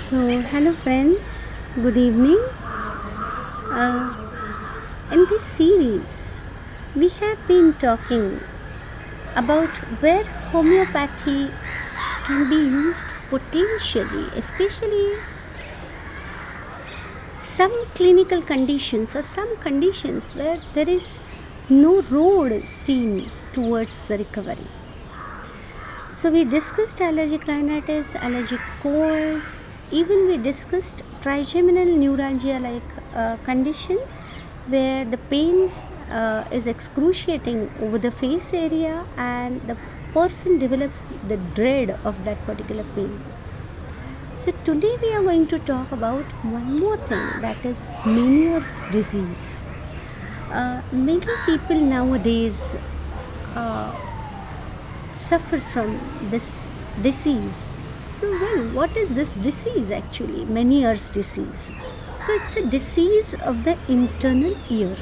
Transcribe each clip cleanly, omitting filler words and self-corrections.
Hello friends, good evening. Uh, in this series, we have been talking about where homeopathy can be used potentially, especially some clinical conditions or some conditions where there is no road seen towards the recovery. So we discussed allergic rhinitis, allergic colds, even we discussed trigeminal neuralgia like condition where the pain is excruciating over the face area and the person develops the dread of that particular pain. So today we are going to talk about one more thing, that is Menieres disease. Many people nowadays suffer from this disease. So, what is this disease actually? Menieres disease. So, it's a disease of the internal ear.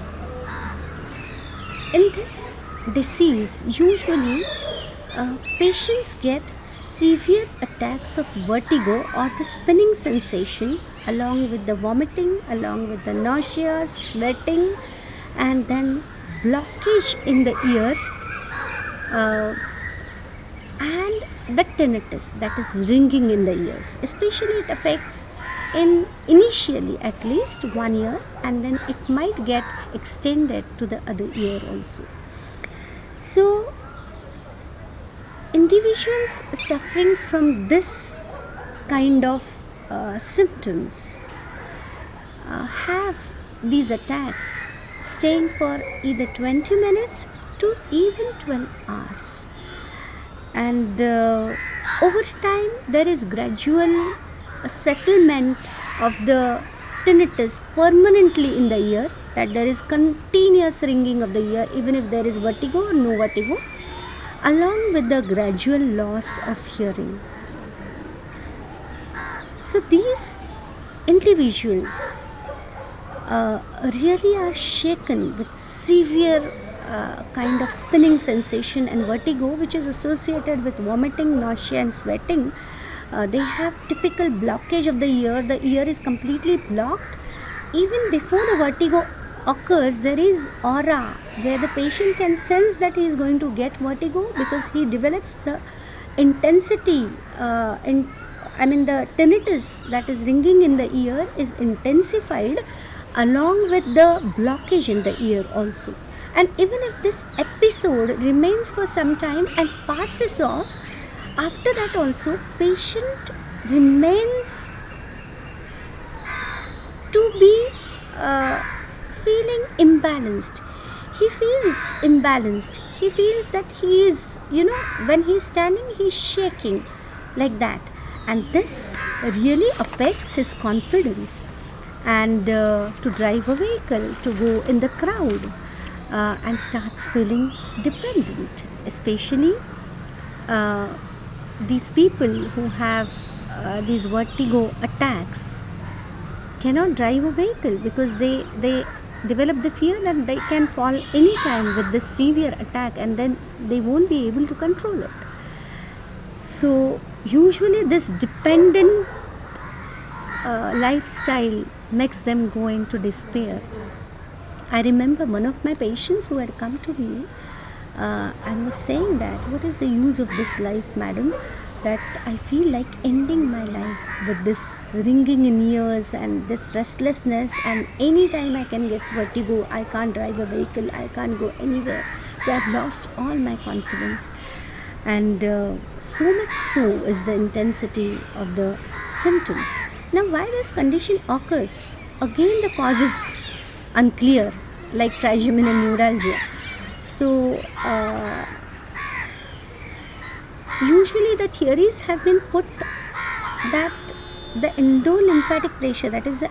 In this disease, usually patients get severe attacks of vertigo or the spinning sensation, along with the vomiting, along with the nausea, sweating, and then blockage in the ear. And the tinnitus, that is ringing in the ears. Especially it affects in initially at least 1 year, and then it might get extended to the other ear also. So individuals suffering from this kind of symptoms have these attacks staying for either 20 minutes to even 12 hours. And over time there is gradual settlement of the tinnitus permanently in the ear, that there is continuous ringing of the ear even if there is vertigo or no vertigo, along with the gradual loss of hearing. So these individuals really are shaken with severe kind of spinning sensation and vertigo, which is associated with vomiting, nausea and sweating. They have typical blockage of the ear. The ear is completely blocked. Even before the vertigo occurs, there is aura where the patient can sense that he is going to get vertigo, because he develops the intensity the tinnitus, that is ringing in the ear, is intensified along with the blockage in the ear also. And even if this episode remains for some time and passes off, after that also patient remains to be feeling imbalanced. He feels imbalanced. He feels that he is, when he is standing, he is shaking like that. And this really affects his confidence and to drive a vehicle, to go in the crowd. And starts feeling dependent, especially these people who have these vertigo attacks cannot drive a vehicle because they develop the fear that they can fall anytime with this severe attack, and then they won't be able to control it. So usually this dependent lifestyle makes them go into despair. I remember one of my patients who had come to me and was saying that, what is the use of this life, madam, that I feel like ending my life with this ringing in ears and this restlessness, and anytime I can get vertigo, I can't drive a vehicle, I can't go anywhere. So I've lost all my confidence. And so much so is the intensity of the symptoms. Now why this condition occurs? Again the cause is unclear, like trigeminal neuralgia. So usually the theories have been put that the endolymphatic pressure, that is the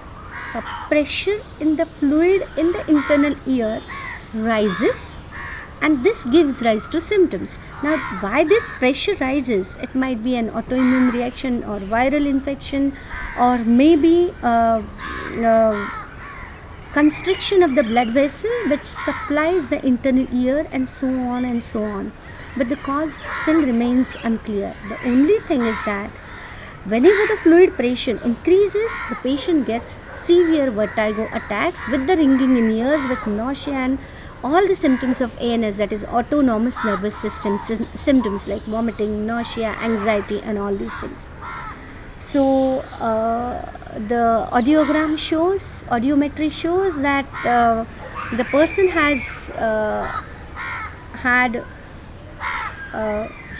pressure in the fluid in the internal ear, rises, and this gives rise to symptoms. Now why this pressure rises? It might be an autoimmune reaction or viral infection, or maybe constriction of the blood vessel which supplies the internal ear, and so on and so on. But the cause still remains unclear. The only thing is that Whenever the fluid pressure increases, the patient gets severe vertigo attacks with the ringing in ears, with nausea and all the symptoms of ANS, that is autonomous nervous system symptoms like vomiting, nausea, anxiety, and all these things. So the audiometry shows that the person has had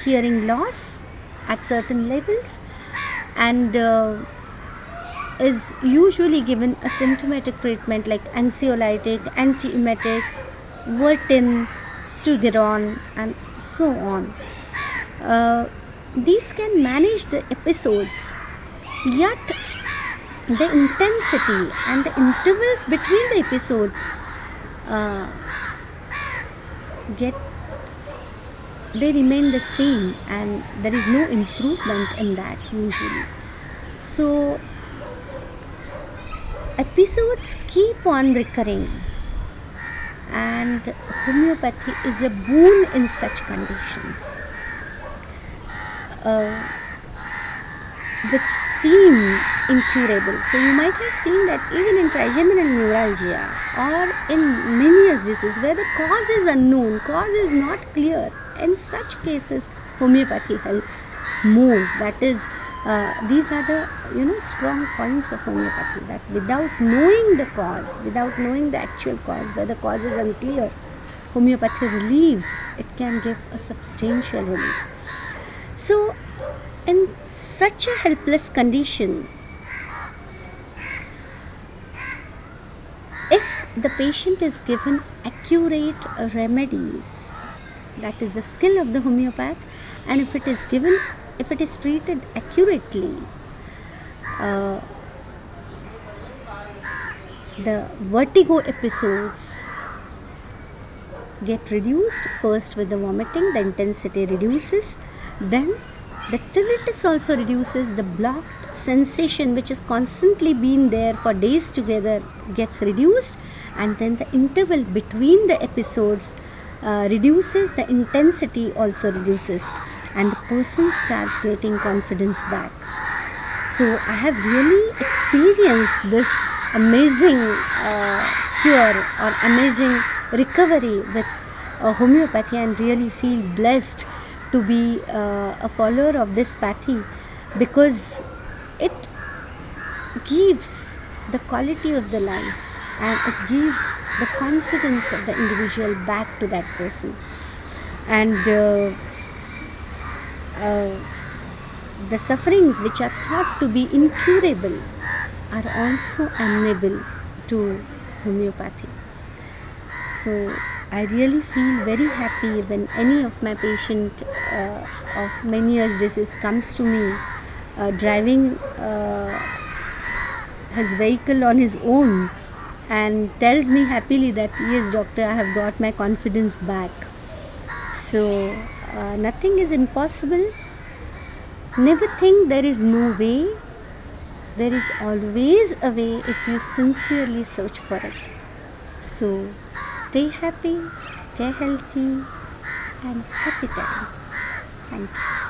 hearing loss at certain levels, and is usually given a symptomatic treatment like anxiolytic, antiemetics, Vertin, Stugeron, and so on. These can manage the episodes, yet the intensity and the intervals between the episodes they remain the same, and there is no improvement in that usually. So episodes keep on recurring, and homeopathy is a boon in such conditions, which seem incurable. So you might have seen that even in trigeminal neuralgia or in Menieres disease, where the cause is unknown, cause is not clear, in such cases homeopathy helps more. That is, these are the strong points of homeopathy, that without knowing the cause, without knowing the actual cause, where the cause is unclear, homeopathy relieves. It can give a substantial relief. So in such a helpless condition, if the patient is given accurate remedies, that is the skill of the homeopath, and if it is treated accurately, the vertigo episodes get reduced. First with the vomiting, the intensity reduces, then the tinnitus also reduces, the blocked sensation which has constantly been there for days together gets reduced, and then the interval between the episodes reduces, the intensity also reduces, and the person starts getting confidence back. So I have really experienced this amazing cure or amazing recovery with homeopathy, and really feel blessed to be a follower of this pathy, because it gives the quality of the life, and it gives the confidence of the individual back to that person. And the sufferings which are thought to be incurable are also amenable to homeopathy. So I really feel very happy when any of my patient of Menieres disease comes to me driving his vehicle on his own and tells me happily that, yes doctor, I have got my confidence back. So nothing is impossible. Never think there is no way. There is always a way if you sincerely search for it. So stay happy, stay healthy, and happy time. Thank you.